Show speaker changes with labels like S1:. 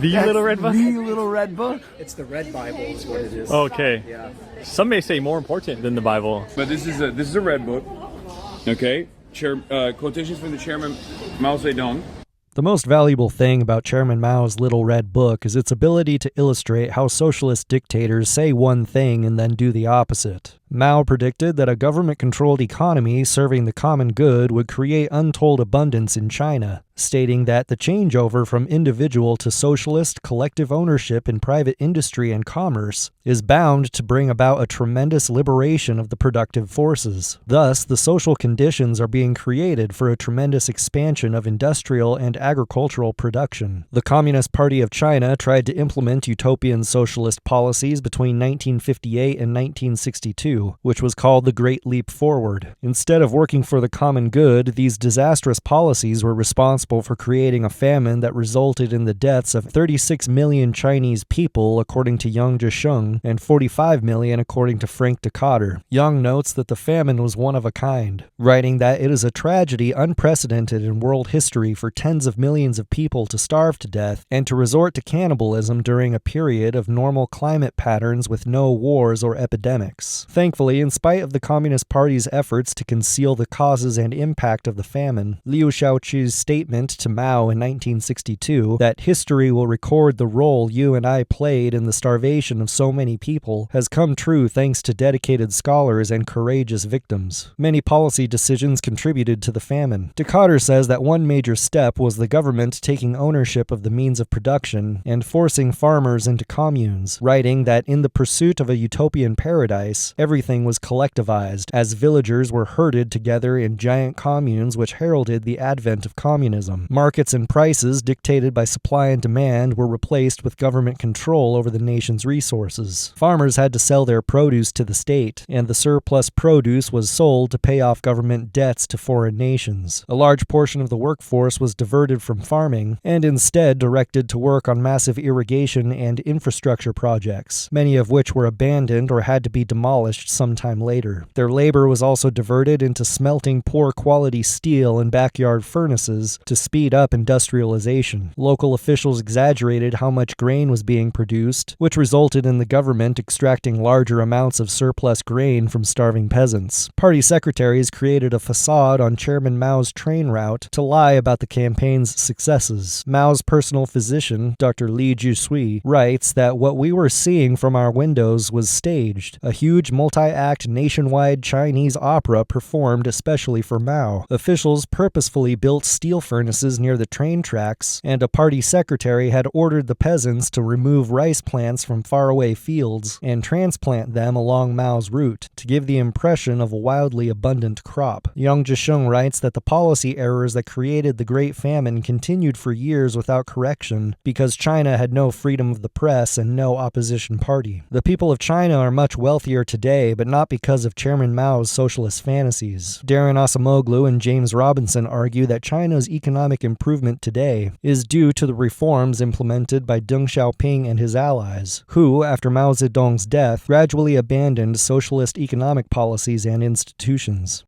S1: The Little Red Book?
S2: The Little Red Book?
S3: It's the Red Bible is what it is.
S1: Okay.
S3: Yeah.
S1: Some may say more important than the Bible.
S2: But this is a red book. Okay. Quotations from the chairman Mao Zedong.
S4: The most valuable thing about Chairman Mao's Little Red Book is its ability to illustrate how socialist dictators say one thing and then do the opposite. Mao predicted that a government-controlled economy serving the common good would create untold abundance in China, stating that the changeover from individual to socialist collective ownership in private industry and commerce is bound to bring about a tremendous liberation of the productive forces. Thus, the social conditions are being created for a tremendous expansion of industrial and agricultural production. The Communist Party of China tried to implement utopian socialist policies between 1958 and 1962, which was called the Great Leap Forward. Instead of working for the common good, these disastrous policies were responsible for creating a famine that resulted in the deaths of 36 million Chinese people, according to Yang Zhisheng, and 45 million according to Frank Decatur. Yang notes that the famine was one of a kind, writing that it is a tragedy unprecedented in world history for tens of millions of people to starve to death and to resort to cannibalism during a period of normal climate patterns with no wars or epidemics. Thankfully, in spite of the Communist Party's efforts to conceal the causes and impact of the famine, Liu Shaoqi's statement to Mao in 1962 that history will record the role you and I played in the starvation of so many people has come true thanks to dedicated scholars and courageous victims. Many policy decisions contributed to the famine. Decatur says that one major step was the government taking ownership of the means of production and forcing farmers into communes, writing that in the pursuit of a utopian paradise, everything was collectivized, as villagers were herded together in giant communes which heralded the advent of communism. Markets and prices, dictated by supply and demand, were replaced with government control over the nation's resources. Farmers had to sell their produce to the state, and the surplus produce was sold to pay off government debts to foreign nations. A large portion of the workforce was diverted from farming, and instead directed to work on massive irrigation and infrastructure projects, many of which were abandoned or had to be demolished sometime later. Their labor was also diverted into smelting poor quality steel in backyard furnaces to speed up industrialization. Local officials exaggerated how much grain was being produced, which resulted in the government extracting larger amounts of surplus grain from starving peasants. Party secretaries created a facade on Chairman Mao's train route to lie about the campaign's successes. Mao's personal physician, Dr. Li Jusui, writes that what we were seeing from our windows was staged, a huge multi-act nationwide Chinese opera performed especially for Mao. Officials purposefully built steel furnaces near the train tracks, and a party secretary had ordered the peasants to remove rice plants from faraway fields and transplant them along Mao's route to give the impression of a wildly abundant crop. Yang Zhisheng writes that the policy errors that created the Great Famine continued for years without correction because China had no freedom of the press and no opposition party. The people of China are much wealthier today, but not because of Chairman Mao's socialist fantasies. Darren Acemoglu and James Robinson argue that China's economic improvement today is due to the reforms implemented by Deng Xiaoping and his allies, who, after Mao Zedong's death, gradually abandoned socialist economic policies and institutions.